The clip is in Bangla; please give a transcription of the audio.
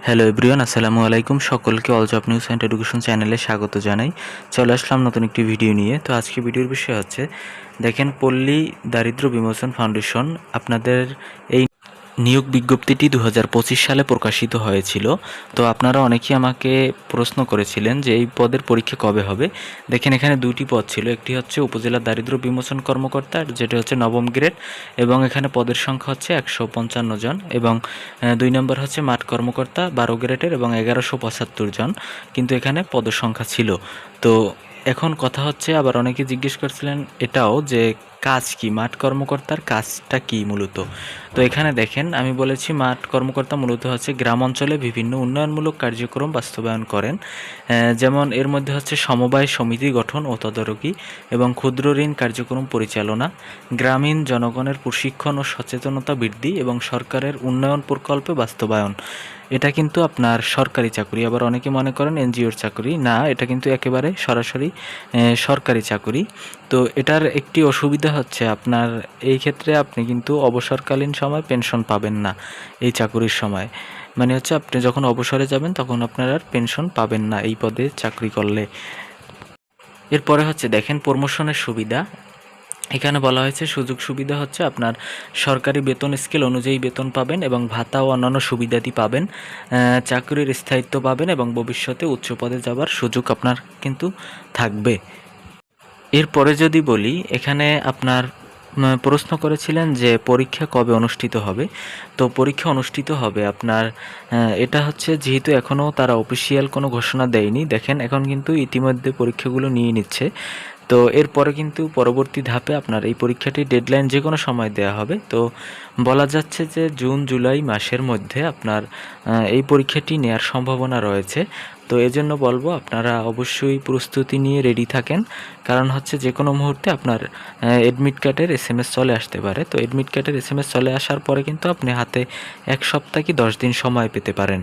হ্যালো এভরিওয়ান, আসসালামু আলাইকুম। সকলকে all job news and education চ্যানেলে স্বাগত জানাই। চলে আসলাম নতুন একটি ভিডিও নিয়ে। তো আজকে ভিডিওর বিষয় হচ্ছে, দেখেন, পল্লী দারিদ্র বিমোচন ফাউন্ডেশন আপনাদের এই নিয়োগ বিজ্ঞপ্তিটি 2025 সালে প্রকাশিত হয়েছিল। তো আপনারা অনেকেই আমাকে প্রশ্ন করেছিলেন যে এই পদের পরীক্ষা কবে হবে। দেখেন, এখানে দুটি পদ ছিল। একটি হচ্ছে উপজেলা দারিদ্র বিমোচন কর্মকর্তা, যেটা হচ্ছে নবম গ্রেড, এবং এখানে পদের সংখ্যা হচ্ছে 155 জন, এবং 2 নম্বর হচ্ছে মাঠ কর্মকর্তা 12 গ্রেডের এবং 1175 জন, কিন্তু এখানে পদের সংখ্যা ছিল। তো এখন কথা হচ্ছে, আবার অনেকে জিজ্ঞেস করছিলেন এটাও যে কাজ কি, মাঠ কর্মকর্তার কাজটা কি মূলত। তো এখানে দেখেন, আমি বলেছি মাঠ কর্মকর্তা মূলত হচ্ছে গ্রাম অঞ্চলে বিভিন্ন উন্নয়নমূলক কার্যক্রম বাস্তবায়ন করেন। যেমন এর মধ্যে হচ্ছে সমবায় সমিতি গঠন ও তদারকি এবং ক্ষুদ্র ঋণ কার্যক্রম পরিচালনা, গ্রামীণ জনগণের প্রশিক্ষণ ও সচেতনতা বৃদ্ধি এবং সরকারের উন্নয়ন প্রকল্পে বাস্তবায়ন। এটা কিন্তু আপনার সরকারি চাকরি। আবার অনেকে মনে করেন এনজিওর চাকরি, না, এটা কিন্তু একেবারে সরাসরি সরকারি চাকরি। তো এটার একটি অসুবিধা হচ্ছে, আপনার এই ক্ষেত্রে আপনি কিন্তু অবসরকালীন সময় পেনশন পাবেন না। এই চাকরির সময় মানে হচ্ছে, আপনি যখন অবসরে যাবেন তখন আপনার আর পেনশন পাবেন না এই পদে চাকরি করলে। এরপরে হচ্ছে দেখেন প্রমোশনের সুবিধা। এখানে বলা হয়েছে সুযোগ সুবিধা হচ্ছে আপনার সরকারি বেতন স্কেল অনুযায়ী বেতন পাবেন এবং ভাতা ও অন্যান্য সুবিধাদি পাবেন, চাকরির স্থায়িত্ব পাবেন এবং ভবিষ্যতে উচ্চ পদে যাবার সুযোগ আপনার কিন্তু থাকবে। এরপরে যদি বলি, এখানে আপনার প্রশ্ন করেছিলেন যে পরীক্ষা কবে অনুষ্ঠিত হবে। তো পরীক্ষা অনুষ্ঠিত হবে আপনার, এটা হচ্ছে যেহেতু এখনও তারা অফিসিয়াল কোনো ঘোষণা দেয়নি, দেখেন এখন কিন্তু ইতিমধ্যে পরীক্ষাগুলো নিয়ে নিচ্ছে। তো এরপরে কিন্তু পরবর্তী ধাপে আপনার এই পরীক্ষাটির ডেডলাইন যে কোনো সময় দেওয়া হবে। তো বলা যাচ্ছে যে জুন জুলাই মাসের মধ্যে আপনার এই পরীক্ষাটি নেওয়ার সম্ভাবনা রয়েছে। তো এজন্য বলবো আপনারা অবশ্যই প্রস্তুতি নিয়ে রেডি থাকেন, কারণ হচ্ছে যে কোনো মুহূর্তে আপনার অ্যাডমিট কার্ডের SMS চলে আসতে পারে। তো অ্যাডমিট কার্ডের SMS চলে আসার পরে কিন্তু আপনি হাতে 1 সপ্তাহ কি 10 দিন সময় পেতে পারেন।